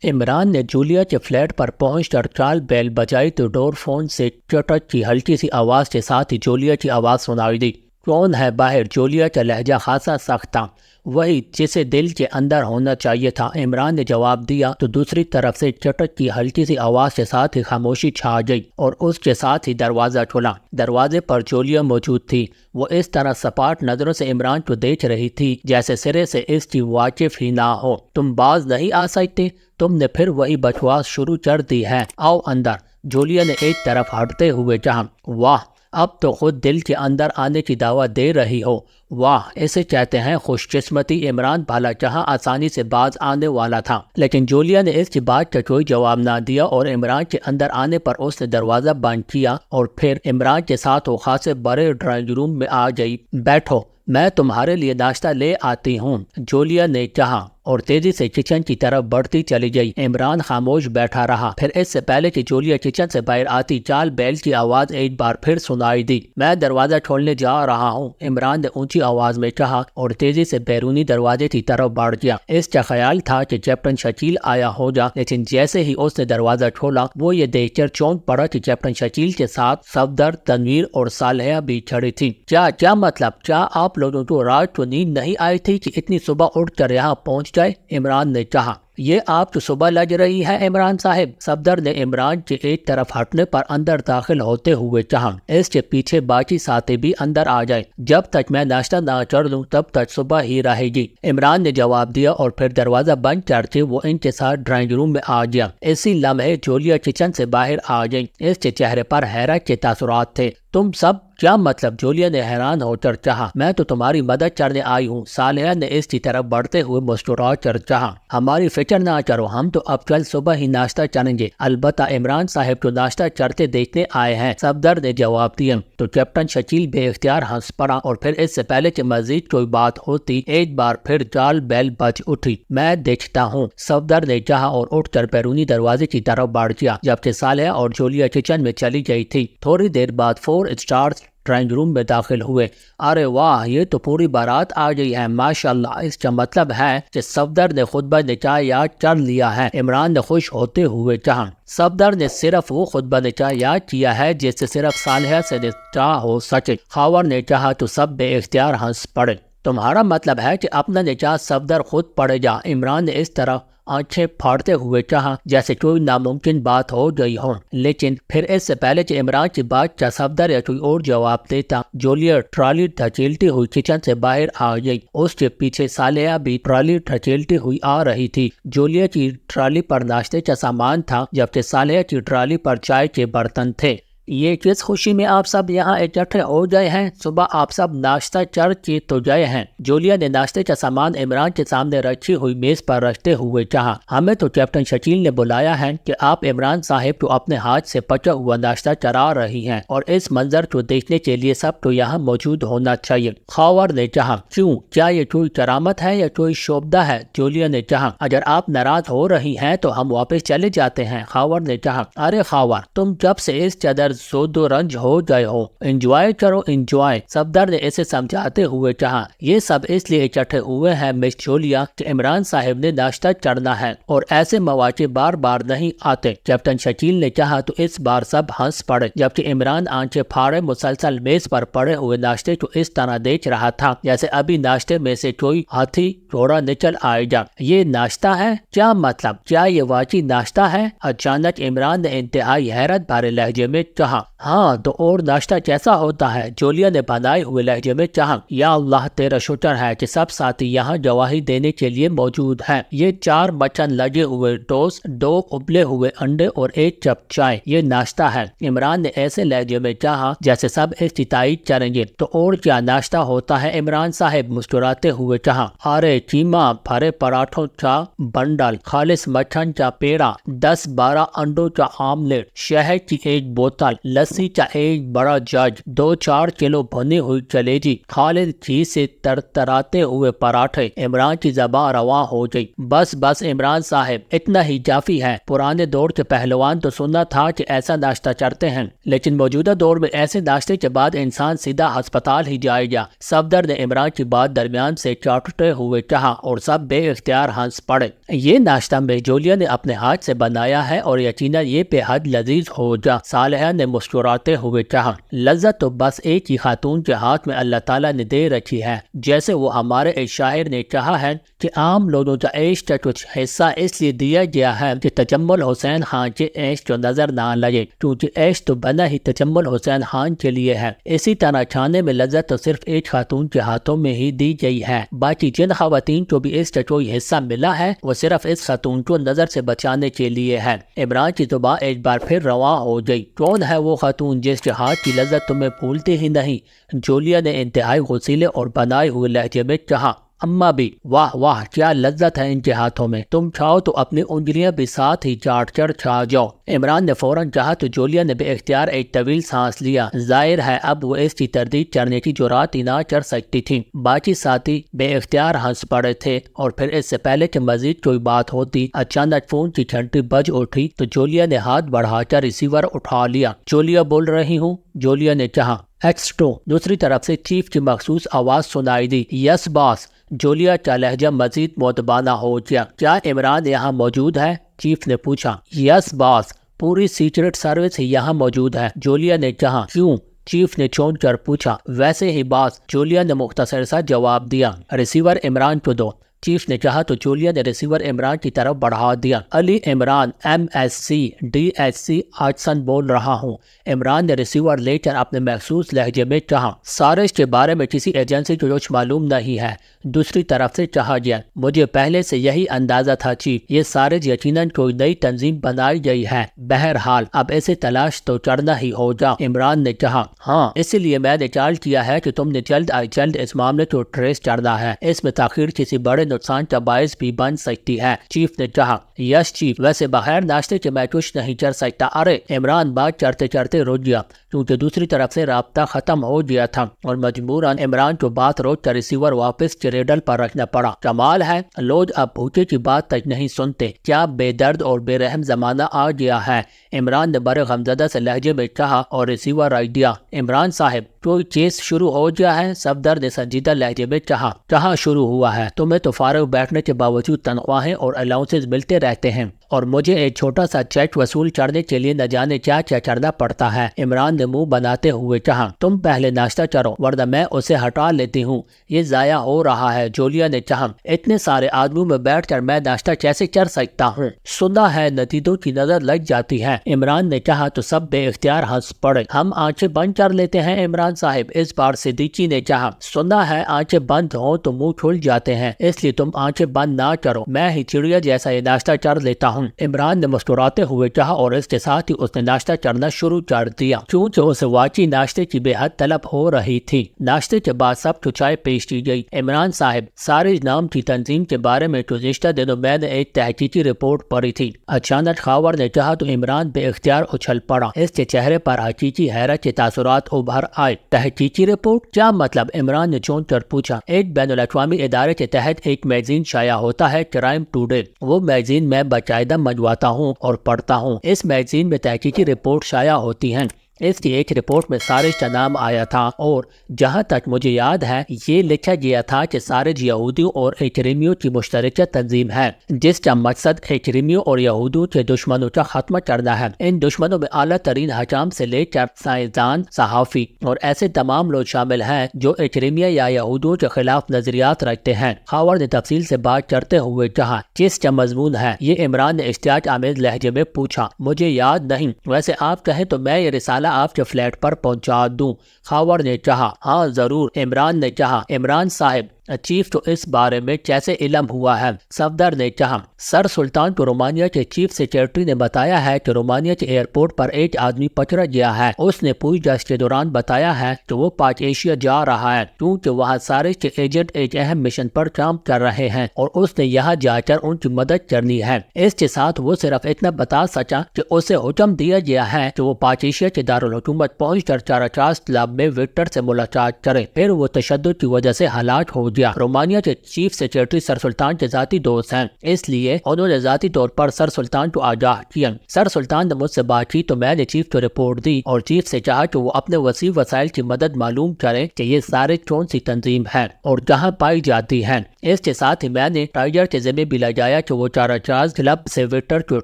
عمران نے جولیا کے فلیٹ پر پہنچ کر چال بیل بجائی تو ڈور فون سے چٹک کی ہلکی سی آواز کے ساتھ ہی جولیا کی آواز سنائی دی۔ کون ہے باہر؟ جولیا کا لہجہ خاصا سخت تھا، وہی جسے دل کے اندر ہونا چاہیے تھا۔ عمران نے جواب دیا تو دوسری طرف سے چٹک کی ہلکی سی آواز کے ساتھ ہی خاموشی چھا گئی اور اس کے ساتھ ہی دروازہ کھلا۔ دروازے پر جولیا موجود تھی۔ وہ اس طرح سپاٹ نظروں سے عمران کو دیکھ رہی تھی جیسے سرے سے اس کی واقف ہی نہ ہو۔ تم باز نہیں آ سکتے؟ تم نے پھر وہی بکواس شروع کر دی ہے، آؤ اندر۔ جولیا نے ایک طرف ہٹتے ہوئے کہا۔ واہ، اب تو خود دل کے اندر آنے کی دعوت دے رہی ہو۔ واہ، اسے کہتے ہیں خوش قسمتی۔ عمران بھلا کہاں آسانی سے باز آنے والا تھا، لیکن جولیا نے اس کی بات کا کوئی جواب نہ دیا اور عمران کے اندر آنے پر اس نے دروازہ بند کیا اور پھر عمران کے ساتھ وہ خاصے بڑے ڈرائنگ روم میں آ گئی۔ بیٹھو، میں تمہارے لیے ناشتہ لے آتی ہوں، جولیا نے کہا اور تیزی سے کچن کی طرف بڑھتی چلی گئی۔ عمران خاموش بیٹھا رہا۔ پھر اس سے پہلے کہ جولیا کچن سے باہر آتی، چال بیل کی آواز ایک بار پھر سنائی دی۔ میں دروازہ کھولنے جا رہا ہوں، عمران نے اونچی آواز میں کہا اور تیزی سے بیرونی دروازے کی طرف بڑھ گیا۔ اس کا خیال تھا کہ کیپٹن شکیل آیا ہوگا، لیکن جیسے ہی اس نے دروازہ کھولا وہ یہ دیکھ کر چونک پڑا کہ کیپٹن شکیل کے ساتھ صفدر، تنویر اور صالحہ بھی کھڑی تھی۔ کیا مطلب؟ کیا آپ لوگوں کو رات کو نیند نہیں آئی تھی کہ اتنی صبح اٹھ کر یہاں پہنچ گئے؟ عمران نے کہا۔ یہ آپ کو صبح لگ رہی ہے عمران صاحب؟ صفدر نے عمران کے ایک طرف ہٹنے پر اندر داخل ہوتے ہوئے کہا۔ اس کے پیچھے باقی ساتھی بھی اندر آ جائے، جب تک میں ناشتہ نہ کر لوں تب تک صبح ہی رہے گی، عمران نے جواب دیا اور پھر دروازہ بند کر کے وہ ان کے ساتھ ڈرائنگ روم میں آ گیا۔ اسی لمحے جولیا کچن سے باہر آ گئی۔ اس کے چہرے پر حیرت کے تاثرات تھے۔ تم سب کیا مطلب؟ جولیا نے حیران ہو کر کہا۔ میں تو تمہاری مدد کرنے آئی ہوں، صالحہ نے اس کی طرف بڑھتے ہوئے مسکرا کر کہا۔ ہماری فکر نہ کرو، ہم تو اب کل صبح ہی ناشتہ کریں گے، البتہ عمران صاحب کو ناشتہ کرتے دیکھنے آئے ہیں، صفدر نے جواب دیا۔ تو کیپٹن شکیل بے اختیار ہنس پڑا اور پھر اس سے پہلے کہ مزید کوئی بات ہوتی ایک بار پھر چال بیل بج اٹھی۔ میں دیکھتا ہوں، صفدر نے کہا اور اٹھ کر بیرونی دروازے کی طرف بڑھ گیا، جبکہ صالحہ اور جولیا کچن میں چلی گئی تھی۔ تھوڑی دیر بعد 4 اسٹارز ڈرائنگ روم میں داخل ہوئے۔ ارے واہ، یہ تو پوری بارات آ گئی ہے، ماشاءاللہ۔ اس کا مطلب ہے کہ صفدر نے خطبہ نکاح یاد کر لیا ہے، عمران نے خوش ہوتے ہوئے کہا۔ صفدر نے صرف وہ خطبہ نکاح یاد کیا ہے جس سے صرف صالحہ سے نکاح ہو سکے، خاور نے کہا تو سب بے اختیار ہنس پڑے۔ تمہارا مطلب ہے کہ اپنا نکاح صفدر خود پڑے گا، عمران نے اس طرح آنکھیں پھاڑتے ہوئے کہا جیسے کوئی ناممکن بات ہو گئی ہو، لیکن پھر اس سے پہلے کہ عمران کی بات کا صفدر یا کوئی اور جواب دیتا، جولیا ٹرالی دھکیلتی ہوئی کچن سے باہر آ گئی۔ اس کے پیچھے صالحہ بھی ٹرالی دھکیلتی ہوئی آ رہی تھی۔ جولیا کی ٹرالی پر ناشتے کا سامان تھا، جبکہ صالحہ کی ٹرالی پر چائے کے برتن تھے۔ یہ کس خوشی میں آپ سب یہاں اکٹھے ہو گئے ہیں؟ صبح آپ سب ناشتہ کر کے تو گئے ہیں، جولیا نے ناشتے کا سامان عمران کے سامنے رکھی ہوئی میز پر رکھتے ہوئے کہا۔ ہمیں تو کیپٹن شکیل نے بلایا ہے کہ آپ عمران صاحب کو اپنے ہاتھ سے پکا ہوا ناشتہ کرا رہی ہیں اور اس منظر کو دیکھنے کے لیے سب کو یہاں موجود ہونا چاہیے، خاور نے کہا۔ کیوں؟ کیا یہ کوئی کرامت ہے یا کوئی شوبدہ ہے؟ جولیا نے کہا۔ اگر آپ ناراض ہو رہی ہیں تو ہم واپس چلے جاتے ہیں، خاور نے کہا۔ ارے خاور، تم جب سے اس قدر زود و رنج ہو گئے ہو، انجوائے کرو انجوائے، صفدر نے اسے سمجھاتے ہوئے کہا۔ یہ سب اس لیے اکٹھے ہوئے ہیں مس جولیا کہ عمران صاحب نے ناشتہ کرنا ہے اور ایسے مواقع بار بار نہیں آتے، کیپٹن شکیل نے کہا تو اس بار سب ہنس پڑے، جبکہ عمران آنکھیں پھاڑے مسلسل میز پر پڑے ہوئے ناشتے کو اس طرح دیکھ رہا تھا جیسے ابھی ناشتے میں سے کوئی ہاتھی گھوڑا نکل آئے گا۔ یہ ناشتہ ہے؟ کیا مطلب؟ کیا یہ واقعی ناشتہ ہے؟ اچانک عمران نے انتہائی حیرت بھرے لہجے میں کہا۔ ہاں تو اور ناشتہ کیسا ہوتا ہے؟ جولیا نے بنائے ہوئے لہجے میں کہا۔ یا اللہ، تیرا شکر ہے کہ سب ساتھی یہاں گواہی دینے کے لیے موجود ہیں۔ یہ 4 مچھن لگے ہوئے ٹوسٹ، 2 ابلے ہوئے انڈے اور 1 کپ چائے، یہ ناشتہ ہے، عمران نے ایسے لہجے میں کہا جیسے سب اس کی تائید کریں گے۔ تو اور کیا ناشتہ ہوتا ہے عمران صاحب؟ مسکراتے ہوئے کہا۔ ارے قیمہ بھرے پراٹھوں کا بنڈل، خالص مکھن کا پیڑا، 10-12 انڈوں کا آملیٹ، شہد کی 1 بوتل، لسی کا ایک بڑا جج، 2-4 کلو بھنی ہوئی جلیبی، خالد گھی سے ترتراتے ہوئے پراٹھے۔ عمران کی زبان رواں ہو گئی۔ بس عمران صاحب، اتنا ہی کافی ہے۔ پرانے دور کے پہلوان تو سننا تھا کہ ایسا ناشتہ کرتے ہیں، لیکن موجودہ دور میں ایسے ناشتے کے بعد انسان سیدھا ہسپتال ہی جائے گا۔ صفدر نے عمران کی بات درمیان سے کاٹتے ہوئے کہا اور سب بے اختیار ہنس پڑے۔ یہ ناشتہ جولیا نے اپنے ہاتھ سے بنایا ہے اور یقیناً یہ بے حد لذیذ ہوگا، صالحہ نے مسکراتے ہوئے کہا۔ لذت تو بس ایک ہی خاتون کے ہاتھ میں اللہ تعالیٰ نے دے رکھی ہے۔ جیسے وہ ہمارے ایک شاعر نے کہا ہے کہ عام لوگوں کا عیش کا کچھ حصہ اس لیے دیا گیا ہے کہ تجمل حسین خان کے عیش کو نظر نہ لگے، کیونکہ عیش تو بنا ہی تجمل حسین خان کے لیے ہے۔ اسی طرح کھانے میں لذت تو صرف ایک خاتون کے ہاتھوں میں ہی دی گئی ہے، باقی جن خواتین کو بھی اس کا کوئی حصہ ملا ہے وہ صرف اس خاتون کو نظر سے بچانے کے لیے ہے۔ عمران کی زبان ایک بار پھر رواں ہو گئی۔ کون ہے وہ خاتون جس کے ہاتھ کی لذت تمہیں بھولتی ہی نہیں؟ جولیا نے انتہائی غصیلے اور بنائے ہوئے لہجے میں کہا۔ اماں بھی، واہ واہ کیا لذت ہے ان کے ہاتھوں میں، تم چاہو تو اپنی انگلیاں بھی ساتھ ہی چاٹ کر کھا جاؤ۔ عمران نے فوراً کہا تو جولیا نے بے اختیار ایک طویل سانس لیا۔ ظاہر ہے اب وہ اس کی تردید کرنے کی جرات ہی نہ کر سکتی تھی۔ باقی ساتھی بے اختیار ہنس پڑے تھے اور پھر اس سے پہلے کہ مزید کوئی بات ہوتی اچانک فون کی گھنٹی بج اٹھی تو جولیا نے ہاتھ بڑھا کر ریسیور اٹھا لیا۔ جولیا بول رہی ہوں، جولیا نے کہا۔ ایکسٹرو، دوسری طرف سے چیف کی مخصوص آواز سنائی دی۔ یس باس۔ جولیا کا لہجہ مزید مؤدبانہ ہو گیا۔ کیا عمران یہاں موجود ہے؟ چیف نے پوچھا۔ یس باس، پوری سیکرٹ سروس ہی یہاں موجود ہے، جولیا نے کہا۔ کیوں؟ چیف نے چونک کر پوچھا۔ ویسے ہی باس، جولیا نے مختصر سا جواب دیا۔ ریسیور عمران کو دو، چیف نے کہا تو جولیا نے ریسیور عمران کی طرف بڑھا دیا۔ علی عمران، MSc DSc آرٹسن بول رہا ہوں۔ عمران نے ریسیور لے کر اپنے مخصوص لہجے میں کہا۔ سارج کے بارے میں کسی ایجنسی کو کچھ معلوم نہیں ہے، دوسری طرف سے کہا گیا۔ مجھے پہلے سے یہی اندازہ تھا چیف، یہ سارج یقیناً کوئی نئی تنظیم بنائی گئی ہے۔ بہرحال اب اسے تلاش تو کرنا ہی ہوگا، عمران نے کہا۔ ہاں، اسی لیے میں نے کال کیا ہے کہ تم نے جلد از جلد اس معاملے کو ٹریس کرنا ہے، اس میں تاخیر کسی بڑے نقصان کا باعث بھی بن سکتی ہے، چیف نے کہا۔ یس چیف، ویسے بغیر ناشتے کے میں کچھ نہیں کر سکتا۔ ارے عمران بات کرتے کرتے رک گیا کیونکہ دوسری طرف سے رابطہ ختم ہو گیا تھا اور مجبوراً عمران کو بات روک کر ریسیور واپس ریڈل پر رکھنا پڑا۔ کمال ہے، لوگ اب بھوکے کی بات تک نہیں سنتے، کیا بے درد اور بے رحم زمانہ آ گیا ہے، عمران نے بڑے غمزدہ سے لہجے میں کہا اور ریسیور رکھ دیا۔ عمران صاحب، کوئی کیس شروع ہو گیا ہے، صفدر نے سنجیدہ لہجے میں کہا۔ کہاں شروع ہوا ہے؟ تمہیں تو فارغ بیٹھنے کے باوجود تنخواہیں اور الاؤنسز ملتے رہتے ہیں اور مجھے ایک چھوٹا سا چیک وصول کرنے کے لیے نہ جانے کیا کرنا پڑتا ہے، عمران نے منہ بناتے ہوئے کہا۔ تم پہلے ناشتہ کرو ورنہ میں اسے ہٹا لیتی ہوں، یہ ضائع ہو رہا ہے، جولیا نے کہا۔ اتنے سارے آدمیوں میں بیٹھ کر میں ناشتہ کیسے کر سکتا ہوں؟ سنا ہے نتیجوں کی نظر لگ جاتی ہے، عمران نے کہا تو سب بے اختیار ہنس پڑے۔ ہم آنکھیں بند کر لیتے ہیں عمران صاحب، اس بار صدیقی نے کہا۔ سنا ہے آنکھیں بند ہوں تو منہ کھل جاتے ہیں، اس لیے تم آنکھیں بند نہ کرو، میں ہی چڑیا جیسا یہ ناشتہ کر لیتا ہوں، عمران نے مسکراتے ہوئے کہا اور اس کے ساتھ ہی اس نے ناشتہ کرنا شروع کر دیا کیونکہ اسے واقعی ناشتے کی بے حد طلب ہو رہی تھی۔ ناشتے کے بعد سب کو چائے پیش کی گئی۔ عمران صاحب، سارج نام کی تنظیم کے بارے میں گزشتہ دنوں میں نے ایک تحقیقی رپورٹ پڑھی تھی، اچانک خاور نے کہا تو عمران بے اختیار اچھل پڑا۔ اس کے چہرے پر حقیقی حیرت کے تاثرات ابھر آئے۔ تحقیقی رپورٹ؟ کیا مطلب؟ عمران نے چونک کر پوچھا۔ ایک بین الاقوامی ادارے کے تحت ایک میگزین شائع ہوتا ہے، کرائم ٹوڈے، وہ میگزین میں باقاعدہ منگواتا ہوں اور پڑھتا ہوں۔ اس میگزین میں تحقیقی رپورٹ شائع ہوتی ہیں۔ اس کی ایک رپورٹ میں سارج کا نام آیا تھا اور جہاں تک مجھے یاد ہے یہ لکھا گیا تھا کہ سارج یہودیوں اور اکریمیوں کی مشترکہ تنظیم ہے جس کا مقصد اکریمیوں اور یہودیوں کے دشمنوں کا خاتمہ کرنا ہے۔ ان دشمنوں میں اعلیٰ ترین حکام سے لے کر سائنسدان، صحافی اور ایسے تمام لوگ شامل ہیں جو اکریمیہ یا یہودیوں کے خلاف نظریات رکھتے ہیں، خاور نے تفصیل سے بات کرتے ہوئے کہا۔ کس کا مضمون ہے یہ؟ عمران نے اشتیاق آمیز لہجے میں پوچھا۔ مجھے یاد نہیں، ویسے آپ کہیں تو میں یہ رسالہ آپ کے فلیٹ پر پہنچا دوں، خاور نے کہا۔ ہاں ضرور، عمران نے کہا۔ عمران صاحب، چیف تو اس بارے میں کیسے علم ہوا ہے؟ صفدر نے کہا سر سلطان کو رومانیہ کے چیف سیکرٹری نے بتایا ہے کہ رومانیہ کے ایئرپورٹ پر ایک آدمی پکڑا گیا ہے۔ اس نے پوچھ گچھ کے دوران بتایا ہے کہ وہ پاک ایشیا جا رہا ہے کیونکہ وہاں سارے کے ایجنٹ ایک اہم مشن پر کام کر رہے ہیں اور اس نے یہاں جا کر ان کی مدد کرنی ہے۔ اس کے ساتھ وہ صرف اتنا بتا سکا کہ اسے حکم دیا گیا ہے کہ وہ پاک ایشیا کے دارالحکومت پہنچ کر چاراچاز کلب میں وکٹر سے ملاقات کرے، پھر وہ تشدد کی وجہ سے ہلاک ہو گیا۔ رومانیہ کے چیف سیکرٹری سر سلطان کے ذاتی دوست ہیں، اس لیے انہوں نے ذاتی طور پر سر سلطان کو آگاہ کیا۔ سر سلطان نے مجھ سے بات کی تو میں نے چیف کو رپورٹ دی اور چیف سے کہا کہ وہ اپنے وسیع وسائل کی مدد معلوم کریں کہ یہ سارے کون سی تنظیم ہے اور کہاں پائی جاتی ہیں۔ اس کے ساتھ ہی میں نے ٹائیگر کے ذمہ بھی لگایا کہ وہ چاراچاز کلب سے وکٹر کو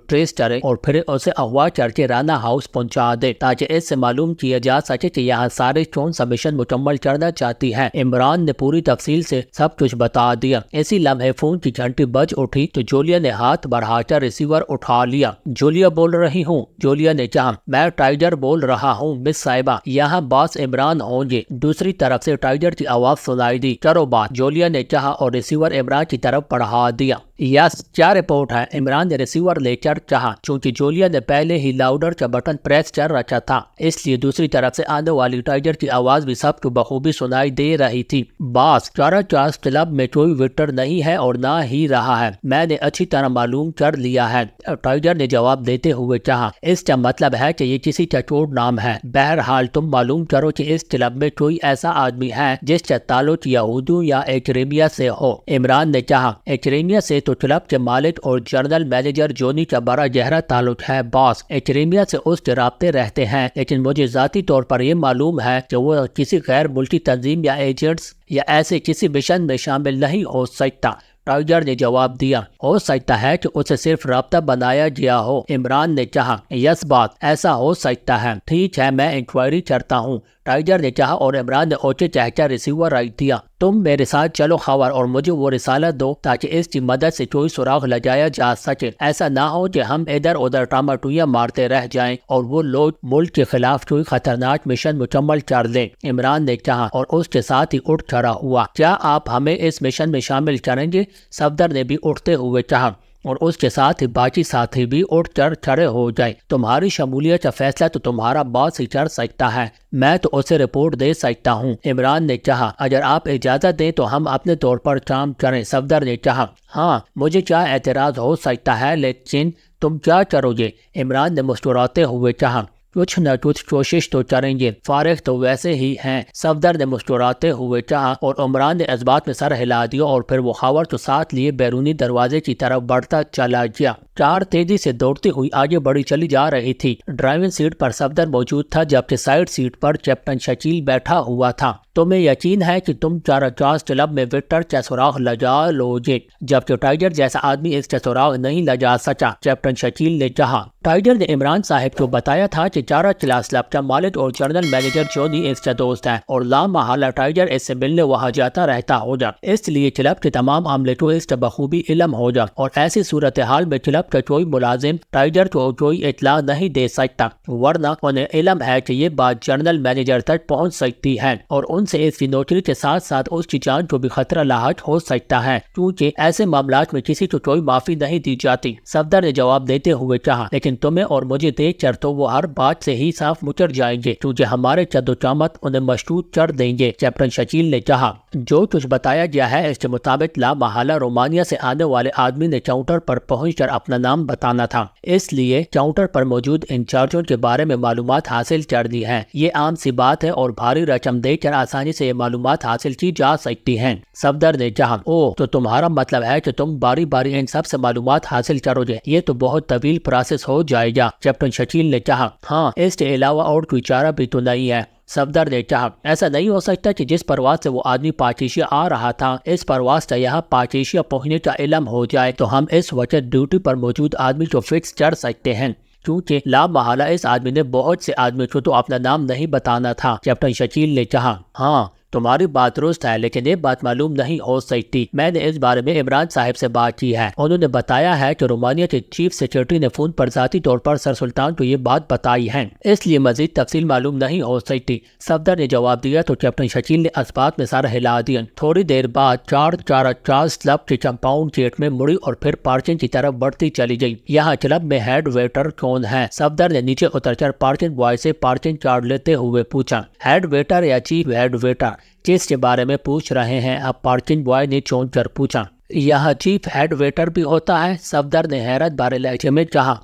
ٹریس کرے اور پھر اسے اغوا کر کے رانا ہاؤس پہنچا دے تاکہ اس سے معلوم کیا جا سکے کہ یہاں سارے کون سا مشن مکمل کرنا چاہتی ہے۔ عمران نے پوری تفصیل سے سب کچھ بتا دیا۔ اسی لمحے فون کی گھنٹی بج اٹھی تو جولیا نے ہاتھ بڑھا کر ریسیور اٹھا لیا۔ جولیا بول رہی ہوں؟ جولیا نے کہا میں ٹائیگر بول رہا ہوں مس صاحبہ، یہاں باس عمران ہوں گے۔ دوسری طرف سے ٹائیگر کی آواز سنائی دی۔ کرو بات، جولیا نے کہا اور ریسیور عمران کی طرف بڑھا دیا۔ یس، کیا رپورٹ ہے؟ عمران نے ریسیور لے کر کہا۔ چونکہ جولیا نے پہلے ہی لاؤڈر کا بٹن پریس کر رکھا تھا اس لیے دوسری طرف سے آنے والی ٹائیگر کی آواز بھی سب کو بخوبی سنائی دے رہی تھی۔ باس، چاراچاز کلب میں کوئی وکٹر نہیں ہے اور نہ ہی رہا ہے، میں نے اچھی طرح معلوم کر لیا ہے، ٹائیگر نے جواب دیتے ہوئے کہا۔ اس کا مطلب ہے کہ یہ کسی کا کوڈ نام ہے۔ بہرحال تم معلوم کرو کہ اس کلب میں کوئی ایسا آدمی ہے جس کا تعلق یہودیوں یا ایکریمیا سے ہو۔ عمران نے کہا ایکریمیا سے تو کلب کے مالک اور جنرل مینیجر جونی کا بڑا گہرا تعلق ہے باس، ایکریمیا سے اس کے رابطے رہتے ہیں، لیکن مجھے ذاتی طور پر یہ معلوم ہے کہ وہ کسی غیر ملکی تنظیم یا ایجنٹس یا ایسے کسی مشن میں شامل نہیں ہو سکتا۔ ٹائیگر نے جواب دیا ہو سکتا ہے کہ اسے صرف رابطہ بنایا گیا ہو۔ عمران نے کہا یس بات، ایسا ہو سکتا ہے، ٹھیک ہے میں انکوائری کرتا ہوں، ٹائیگر نے کہا اور عمران نے اوچے کہہ کر ریسیور رکھ دیا۔ تم میرے ساتھ چلو خبر اور مجھے وہ رسالہ دو تاکہ اس کی مدد سے کوئی سراغ لگایا جا سکے، ایسا نہ ہو کہ ہم ادھر ادھر ٹاماٹویاں مارتے رہ جائیں اور وہ لوگ ملک کے خلاف کوئی خطرناک مشن مکمل کر دیں۔ عمران نے کہا اور اس کے ساتھ ہی اٹھ کھڑا ہوا۔ کیا آپ ہمیں اس مشن میں شامل کریں گے؟ صفدر نے بھی اٹھتے ہوئے کہا اور اس کے ساتھ ہی باقی ساتھی بھی اٹھ کر کھڑے ہو جائیں۔ تمہاری شمولیت کا فیصلہ تو تمہارا باس ہی کر سکتا ہے، میں تو اسے رپورٹ دے سکتا ہوں۔ عمران نے کہا اگر آپ اجازت دیں تو ہم اپنے طور پر کام کریں۔ صفدر نے کہا ہاں مجھے کیا اعتراض ہو سکتا ہے، لیکن تم کیا کرو گے؟ عمران نے مسکراتے ہوئے کہا کچھ نہ کچھ کوشش تو کریں گے، فارغ تو ویسے ہی ہیں۔ صفدر نے مسکراتے ہوئے کہا اور عمران نے اس بات میں سر ہلا دیا اور پھر وہ خاور تو ساتھ لیے بیرونی دروازے کی طرف بڑھتا چلا گیا۔ کار تیزی سے دوڑتی ہوئی آگے بڑھی چلی جا رہی تھی۔ ڈرائیونگ سیٹ پر صفدر موجود تھا جبکہ سائیڈ سیٹ پر کیپٹن شکیل بیٹھا ہوا تھا۔ تمہیں یقین ہے کہ تم چاراچاز کلب میں وکٹر کا سراغ لگا لو گے جبکہ ٹائیگر جیسا آدمی اس کا سراغ نہیں لگا سکا، کیپٹن شکیل نے کہا۔ ٹائیگر نے عمران صاحب کو بتایا تھا کہ چاراچاز کلب کا مالک اور جنرل مینیجر جونی اس کا دوست ہے اور لامحالہ ٹائیگر اس سے ملنے وہاں جاتا رہتا ہوگا، اس لیے کلب کے تمام عملے کو اس کا بخوبی علم ہوگا اور ایسی صورتحال میں کلب کا کوئی ملازم ٹائیگر کو کوئی اطلاع نہیں دے سکتا، ورنہ انہیں علم ہے کہ یہ بات جنرل مینیجر تک پہنچ سکتی ہے اور ان سے اس کی نوکری کے ساتھ ساتھ اس کی جان کو بھی خطرہ لاحق ہو سکتا ہے کیونکہ ایسے معاملات میں کسی کو کوئی معافی نہیں دی جاتی۔ صفدر نے جواب دیتے ہوئے کہا لیکن تمہیں اور مجھے دیکھ کر تو وہ ہر بات سے ہی صاف مکر جائیں گے کیونکہ ہمارے چد و چامت انہیں مشروط کر دیں گے، کیپٹن شکیل نے کہا۔ جو کچھ بتایا گیا ہے اس کے مطابق لامحالہ رومانیہ سے آنے والے آدمی نے کاؤنٹر پر پہنچ کر اپنا نام بتانا تھا، اس لیے کاؤنٹر پر موجود انچارجوں کے بارے میں معلومات حاصل کر دی ہے۔ یہ عام سی بات ہے اور بھاری رقم دے کر آسانی سے یہ معلومات حاصل کی جا سکتی ہیں۔ صفدر نے کہا اوہ تو تمہارا مطلب ہے کہ تم باری باری ان سب سے معلومات حاصل کرو گے، یہ تو بہت طویل پروسیس ہو جائے گا، کیپٹن شکیل نے کہا۔ ہاں اس کے علاوہ اور کوئی چارہ بھی تو نہیں ہے، صفدر نے کہا۔ ایسا نہیں ہو سکتا کہ جس پرواز سے وہ آدمی پاک ایشیا آ رہا تھا اس پرواز سے یہاں پاک ایشیا پہنچنے کا علم ہو جائے تو ہم اس وقت ڈیوٹی پر موجود آدمی کو فکس کر سکتے ہیں کیونکہ لامحالہ اس آدمی نے بہت سے آدمی کو تو اپنا نام نہیں بتانا تھا، کیپٹن شکیل نے کہا۔ ہاں تمہاری بات درست ہے، لیکن یہ بات معلوم نہیں ہو سکتی۔ میں نے اس بارے میں عمران صاحب سے بات کی ہے، انہوں نے بتایا ہے کہ رومانیہ کے چیف سیکرٹری نے فون پر ذاتی طور پر سر سلطان کو یہ بات بتائی ہے، اس لیے مزید تفصیل معلوم نہیں ہو سکتی۔ صفدر نے جواب دیا تو کیپٹن شکیل نے اس بات میں سر ہلا دیا۔ تھوڑی دیر بعد چارلس کلب کے کمپاؤنڈ گیٹ میں مڑی اور پھر پارکنگ کی طرف بڑھتی چلی گئی۔ یہاں کلب میں ہیڈ ویٹر کون ہے؟ صفدر نے نیچے اتر کر پارکنگ بوائے سے پارکنگ کارڈ لیتے ہوئے پوچھا۔ ہیڈ ویٹر یا چیف ہیڈ ویٹر؟ کس کے بارے میں پوچھ رہے ہیں آپ؟ پارکنگ بوائے نے چونک کر پوچھا۔ یہاں چیف ہیڈ ویٹر بھی ہوتا ہے؟ صفدر نے حیرت بھرے لہجے میں کہا۔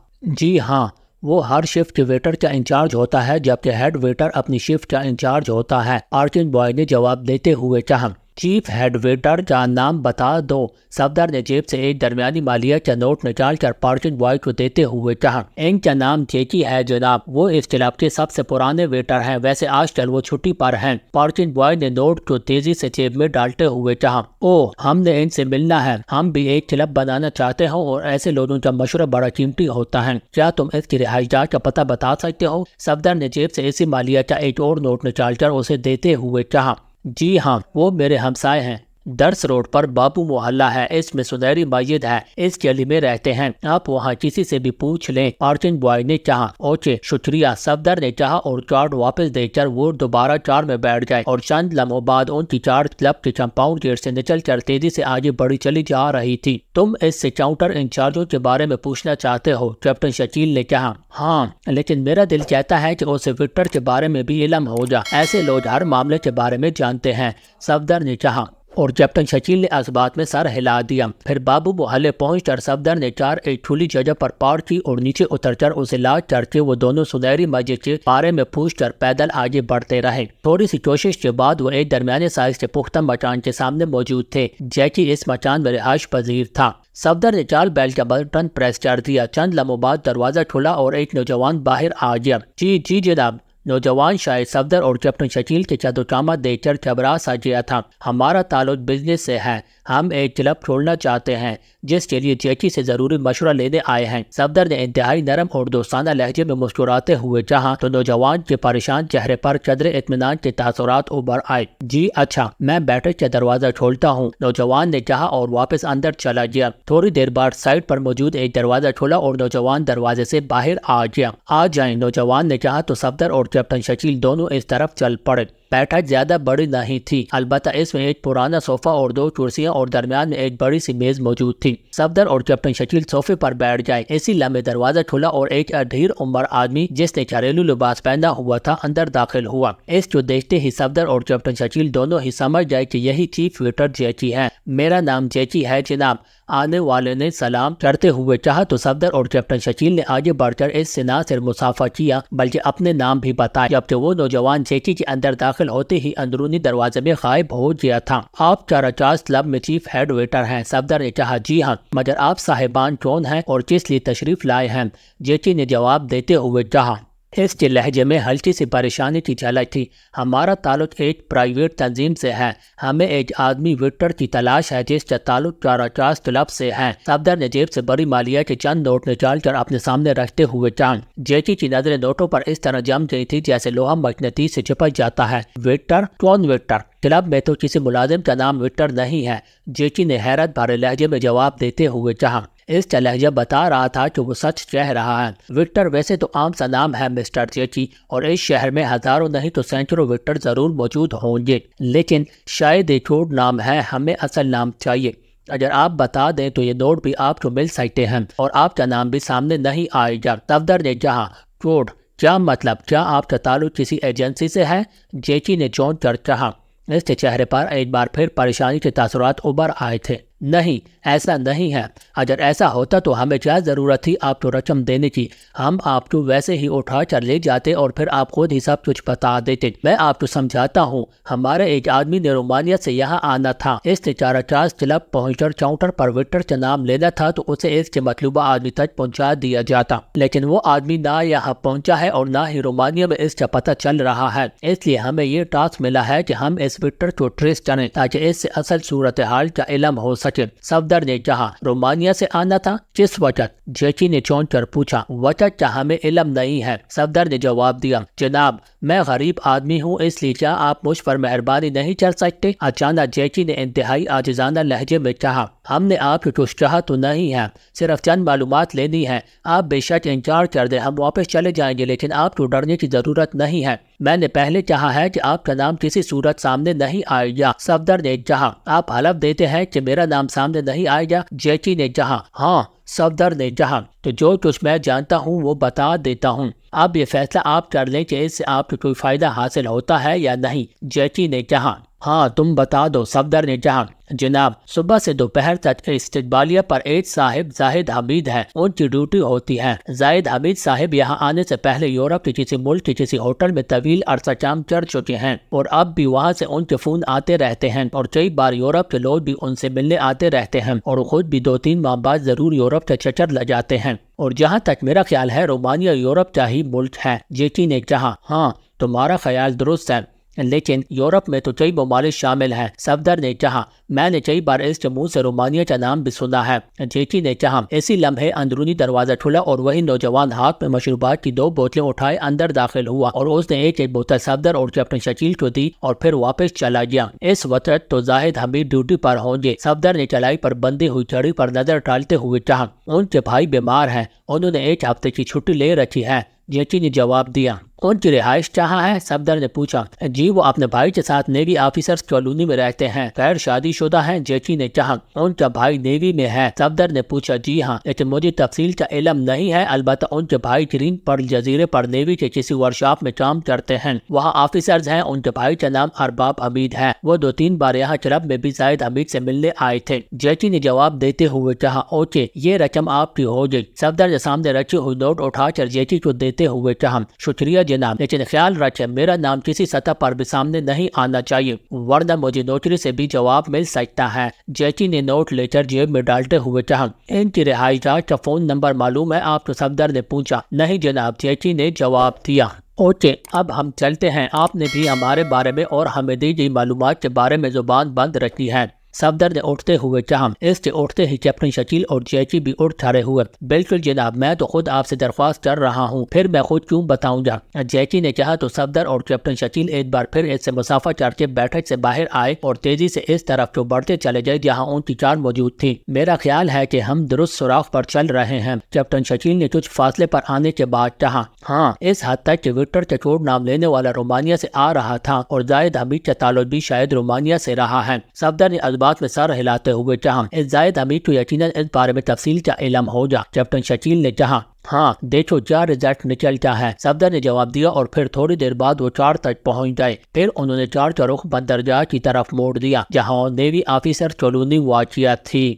جی ہاں، وہ ہر شفٹ کے ویٹر کا انچارج ہوتا ہے، جبکہ ہیڈ ویٹر اپنی شفٹ کا انچارج ہوتا ہے، پارکنگ بوائے نے جواب دیتے ہوئے کہا۔ چیف ہیڈ ویٹر کا نام بتا دو۔ صفدر نے جیب سے ایک درمیانی مالیہ کا نوٹ نکال کر پارکنگ بوائے کو دیتے ہوئے کہا۔ ان کا نام جیکی ہے جناب، وہ اس کلب کے سب سے پرانے ویٹر ہیں، ویسے آج کل وہ چھٹی پر ہیں۔ پارکنگ بوائے نے نوٹ کو تیزی سے جیب میں ڈالتے ہوئے کہا۔ اوہ، ہم نے ان سے ملنا ہے، ہم بھی ایک کلب بنانا چاہتے ہوں اور ایسے لوگوں کا مشورہ بڑا قیمتی ہوتا ہے، کیا تم اس کی رہائش گاہ کا پتہ بتا سکتے ہو؟ صفدر نے جیب سے اسی مالیہ کا ایک اور نوٹ نکال کر اسے دیتے ہوئے کہا۔ جی ہاں، وہ میرے ہمسائے ہیں، درس روڈ پر بابو محلہ ہے، اس میں سنہری مسجد ہے، اس گلی میں رہتے ہیں، آپ وہاں کسی سے بھی پوچھ لیں، پارکنگ بوائے نے کہا۔ اوکے شکریہ، صفدر نے کہا اور کارڈ واپس دے کر وہ دوبارہ کار میں بیٹھ گئے اور چند لمحوں بعد ان کی کار کلب کے کمپاؤنڈ گیٹ سے نکل کر تیزی سے آگے بڑھی چلی جا رہی تھی۔ تم اس سے کاؤنٹر انچارجوں کے بارے میں پوچھنا چاہتے ہو؟ کیپٹن شکیل نے کہا۔ ہاں، لیکن میرا دل کہتا ہے کہ اسے وکٹر کے بارے میں بھی علم ہو جا، ایسے لوگ ہر معاملے کے بارے میں جانتے ہیں، صفدر نے کہا، اور کیپٹن شکیل نے اس بات میں سر ہلا دیا۔ پھر بابو محلے پہنچ کر صفدر نے کار ایک کھلی جگہ پر پارک کی اور نیچے اتر کر اسے لاڈ کر کے وہ دونوں سنہری مسجد کے بارے میں پوچھ کر پیدل آگے بڑھتے رہے۔ تھوڑی سی کوشش کے بعد وہ ایک درمیانے سائز کے پختہ مکان کے سامنے موجود تھے۔ جیکی اس مکان میں رہائش پذیر تھا۔ صفدر نے چال بیل کا بٹن پریس کر دیا، چند لمحوں بعد دروازہ کھلا اور ایک نوجوان باہر آ گیا۔ جی جناب۔ نوجوان شاید صفدر اور کیپٹن شکیل کے قامت دیکھ کر گھبرا سا گیا تھا۔ ہمارا تعلق بزنس سے ہے، ہم ایک کلب کھولنا چاہتے ہیں جس کے لیے جیکی سے ضروری مشورہ لینے آئے ہیں، صفدر نے انتہائی نرم اور دوستانہ لہجے میں مسکراتے ہوئے کہا تو نوجوان کے پریشان چہرے پر قدر اطمینان کے تاثرات ابھر آئے۔ جی اچھا، میں بیٹھک کا دروازہ کھولتا ہوں، نوجوان نے کہا اور واپس اندر چلا گیا۔ تھوڑی دیر بعد سائٹ پر موجود ایک دروازہ کھلا اور نوجوان دروازے سے باہر آ گیا۔ آ جائیں، نوجوان نے کہا تو صفدر اور کیپٹن شکیل دونوں اس طرف چل پڑے۔ بیٹھک زیادہ بڑی نہیں تھی، البتہ اس میں ایک پرانا صوفہ اور دو کرسیاں اور درمیان میں ایک بڑی سی میز موجود تھی۔ صفدر اور کیپٹن شکیل صوفے پر بیٹھ گئے۔ اسی لمحے دروازہ کھلا اور ایک ادھیر عمر آدمی جس نے گھریلو لباس پہنا ہوا تھا اندر داخل ہوا۔ اس کو دیکھتے ہی صفدر اور کیپٹن شکیل دونوں ہی سمجھ گئے کہ یہی چیف ویٹر جیکی ہے۔ میرا نام جیکی ہے جناب، آنے والے نے سلام کرتے ہوئے کہا تو صفدر اور کیپٹن شکیل نے آگے بڑھ کر اس سے نہ صرف مصافحہ کیا بلکہ اپنے نام بھی بتائے، جبکہ وہ نوجوان جیکی کے اندر داخل ہوتے ہی اندرونی دروازے میں غائب ہو گیا تھا۔ آپ چارلس کلب میں چیف ہیڈ ویٹر ہیں؟ صفدر نے کہا۔ جی ہاں، مگر آپ صاحبان کون ہیں اور کس لیے تشریف لائے ہیں؟ جیکی نے جواب دیتے ہوئے کہا۔ اس کے لہجے میں ہلکی سی پریشانی کی جھلک تھی۔ ہمارا تعلق ایک پرائیویٹ تنظیم سے ہے، ہمیں ایک آدمی ویٹر کی تلاش ہے جس کا تعلق چارلس کلب سے ہے۔ صفدر نے جیب سے بڑی مالیہ کے چند نوٹ نکال کر اپنے سامنے رکھتے ہوئے کہا۔ جیکی کی نظریں نوٹوں پر اس طرح جم گئی تھی جیسے لوہا مقناطیس سے چپک جاتا ہے۔ ویٹر؟ کون ویٹر؟ کلب میں تو کسی ملازم کا نام ویٹر نہیں ہے، جیکی نے حیرت بھرے لہجے میں جواب دیتے ہوئے کہا۔ اس کا لہجہ بتا رہا تھا کہ وہ سچ کہہ رہا ہے۔ وکٹر ویسے تو عام سا نام ہے مسٹر جیکی، اور اس شہر میں ہزاروں نہیں تو سینکڑوں وکٹر ضرور موجود ہوں گے، لیکن شاید ایک کوڈ نام ہے، ہمیں اصل نام چاہیے۔ اگر آپ بتا دیں تو یہ نوٹ بھی آپ کو مل سکتے ہیں اور آپ کا نام بھی سامنے نہیں آئے گا۔ صفدر نے کہا۔ کوڈ؟ کیا مطلب؟ کیا آپ کا تعلق کسی ایجنسی سے ہے؟ جیکی نے چونک کر کہا۔ اس کے چہرے پر ایک بار پھر پریشانی کے تاثرات ابھر آئے تھے۔ نہیں، ایسا نہیں ہے، اگر ایسا ہوتا تو ہمیں کیا ضرورت تھی آپ کو رقم دینے کی؟ ہم آپ کو ویسے ہی اٹھا کر لے جاتے اور پھر آپ خود ہی سب کچھ بتا دیتے۔ میں آپ کو سمجھاتا ہوں، ہمارے ایک آدمی نے رومانیہ سے یہاں آنا تھا، اس نے چارلس کلب پہنچ کر کاؤنٹر پر ویٹر کا نام لینا تھا تو اسے اس کے مطلوبہ آدمی تک پہنچا دیا جاتا، لیکن وہ آدمی نہ یہاں پہنچا ہے اور نہ ہی رومانیہ میں اس کا پتہ چل رہا ہے، اس لیے ہمیں یہ ٹاسک ملا ہے کہ ہم اس ویٹر کو ٹریس کریں تاکہ اس سے اصل صورتحال کا علم ہو سکے۔ سکے؟ صفدر نے کہا رومانیہ سے آنا تھا، کس وجہ؟ جیچی نے چونک کر پوچھا۔ وجہ کیا ہمیں علم نہیں ہے، صفدر نے جواب دیا۔ جناب میں غریب آدمی ہوں، اس لیے کیا آپ مجھ پر مہربانی نہیں کر سکتے؟ اچانک جیچی نے انتہائی عاجزانہ لہجے میں کہا ہم نے آپ کی کچھ چاہا تو نہیں ہے، صرف چند معلومات لینی ہے۔ آپ بے شک انکار کر دیں، ہم واپس چلے جائیں گے، لیکن آپ کو ڈرنے کی ضرورت نہیں ہے۔ میں نے پہلے کہا ہے کہ آپ کا نام کسی صورت سامنے نہیں آئے گا۔ صفدر نے کہا آپ حلف دیتے ہیں کہ میرا نام سامنے نہیں آئے گا؟ جیچی نے کہا ہاں۔ صفدر نے کہا تو جو کچھ میں جانتا ہوں وہ بتا دیتا ہوں، اب یہ فیصلہ آپ کر لیں کہ اس سے آپ کو کوئی فائدہ حاصل ہوتا ہے یا نہیں۔ جیچی نے کہا ہاں تم بتا دو۔ صفدر نے کہا جناب صبح سے دوپہر تک استقبالیہ پر ایک صاحب زاہد حمید ہے، ان کی ڈیوٹی ہوتی ہے۔ زاہد حمید صاحب یہاں آنے سے پہلے یورپ کے کسی ملک کے کسی ہوٹل میں طویل عرصہ کام کر چکے ہیں، اور اب بھی وہاں سے ان کے فون آتے رہتے ہیں، اور کئی بار یورپ کے لوگ بھی ان سے ملنے آتے رہتے ہیں، اور خود بھی 2-3 ماہ بعد ضرور یورپ کا چکر لگاتے ہیں، اور جہاں تک میرا خیال ہے رومانیہ یورپ کا ہی ملک ہے۔ جیچی نے کہا ہاں تمہارا خیال درست ہے، لیکن یورپ میں تو کئی ممالک شامل ہیں۔ صفدر نے کہا میں نے کئی بار اس کے منہ سے رومانیہ کا نام بھی سنا ہے۔ جیچی نے کہا اسی لمحے اندرونی دروازہ کھلا اور وہی نوجوان ہاتھ میں مشروبات کی 2 بوتلیں اٹھائے اندر داخل ہوا، اور اس نے ایک بوتل صفدر اور کیپٹن شکیل کو دی اور پھر واپس چلا گیا۔ اس وقت تو زاہد حمید ڈیوٹی پر ہوں گے۔ صفدر نے کلائی پر بندی ہوئی چھڑی پر نظر ڈالتے ہوئے کہا ان کے بھائی بیمار ہیں، انہوں نے 1 ہفتے کی چھٹی لے رکھی ہے۔ جیچی نے جواب دیا ان کی رہائش کہاں ہے؟ صفدر نے پوچھا۔ جی وہ اپنے بھائی کے ساتھ نیوی آفیسرز کالونی میں رہتے ہیں، غیر شادی شدہ ہیں۔ جیچی نے کہا ان کا بھائی نیوی میں ہے؟ صفدر نے پوچھا جی ہاں، لیکن مجھے تفصیل کا علم نہیں ہے، البتہ ان کے بھائی گرین پرل جزیرے پر نیوی کے کسی ورکشاپ میں کام کرتے ہیں، وہاں آفیسرز ہیں۔ ان کے بھائی کا نام ارباب حمید ہے، وہ 2-3 بار یہاں کلب میں بھی زاہد حمید سے ملنے آئے تھے۔ جیچی نے جواب دیتے ہوئے کہا اوکے یہ رقم آپ کی ہو گئی۔ صفدر نے سامنے رکھی ہوئی نوٹ اٹھا کر جیچی کو دیتے ہوئے کہا شکریہ جناب، لیکن خیال رکھیں میرا نام کسی سطح پر بھی سامنے نہیں آنا چاہیے، ورنہ مجھے نوکری سے بھی جواب مل سکتا ہے۔ جیچی نے نوٹ لے کر جیب میں ڈالتے ہوئے کہا ان کی رہائش گاہ کا فون نمبر معلوم ہے آپ کو؟ صفدر نے پوچھا۔ نہیں جناب، جیچی نے جواب دیا۔ اوکے اب ہم چلتے ہیں، آپ نے بھی ہمارے بارے میں اور ہمیں دی گئی معلومات کے بارے میں زبان بند رکھی ہے۔ صفدر نے اٹھتے ہوئے کہا۔ اس کے اٹھتے ہی کیپٹن شکیل اور جیچی بھی اٹھ کھڑے ہوئے۔ بالکل جناب، میں تو خود آپ سے درخواست کر رہا ہوں، پھر میں خود کیوں بتاؤں گا؟ جیچی نے کہا تو صفدر اور کیپٹن شکیل ایک بار پھر اس سے مسافہ کر کے بیٹھک سے باہر آئے اور تیزی سے اس طرف کو بڑھتے چلے گئے جہاں ان کی کار موجود تھی۔ میرا خیال ہے کہ ہم درست سوراخ پر چل رہے ہیں، کیپٹن شکیل نے کچھ فاصلے پر آنے کے بعد کہا۔ ہاں اس حد تک کہ وکٹر چکور نام لینے والا رومانیہ سے آ رہا تھا اور زاہد حمید کا تعلق بھی شاید رومانیہ سے رہا ہے۔ صفدر نے اس بات میں سر ہلاتے ہوئے کہا اس زاہد حمید کو یقیناً اس بارے میں تفصیل کا علم ہوگا۔ کیپٹن شکیل نے کہا ہاں دیکھو کیا رزلٹ نکلتا ہے۔ صفدر نے جواب دیا اور پھر تھوڑی دیر بعد وہ چار تک پہنچ گئے۔ پھر انہوں نے چار کا رخ بندرگاہ کی طرف موڑ دیا جہاں نیوی آفیسر کالونی واقع تھی۔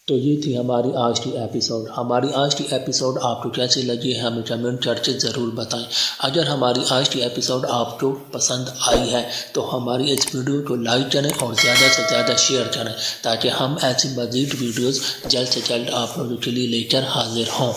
تو یہ تھی ہماری آج کی ایپیسوڈ۔ ہماری آج کی ایپیسوڈ آپ کو کیسی لگی ہے ہمیں کمنٹ کر کے ضرور بتائیں۔ اگر ہماری آج کی ایپیسوڈ آپ کو پسند آئی ہے تو ہماری اس ویڈیو کو لائک کریں اور زیادہ سے زیادہ شیئر کریں تاکہ ہم ایسی مزید ویڈیوز جلد سے جلد آپ لوگوں کے لیے لے کر حاضر ہوں۔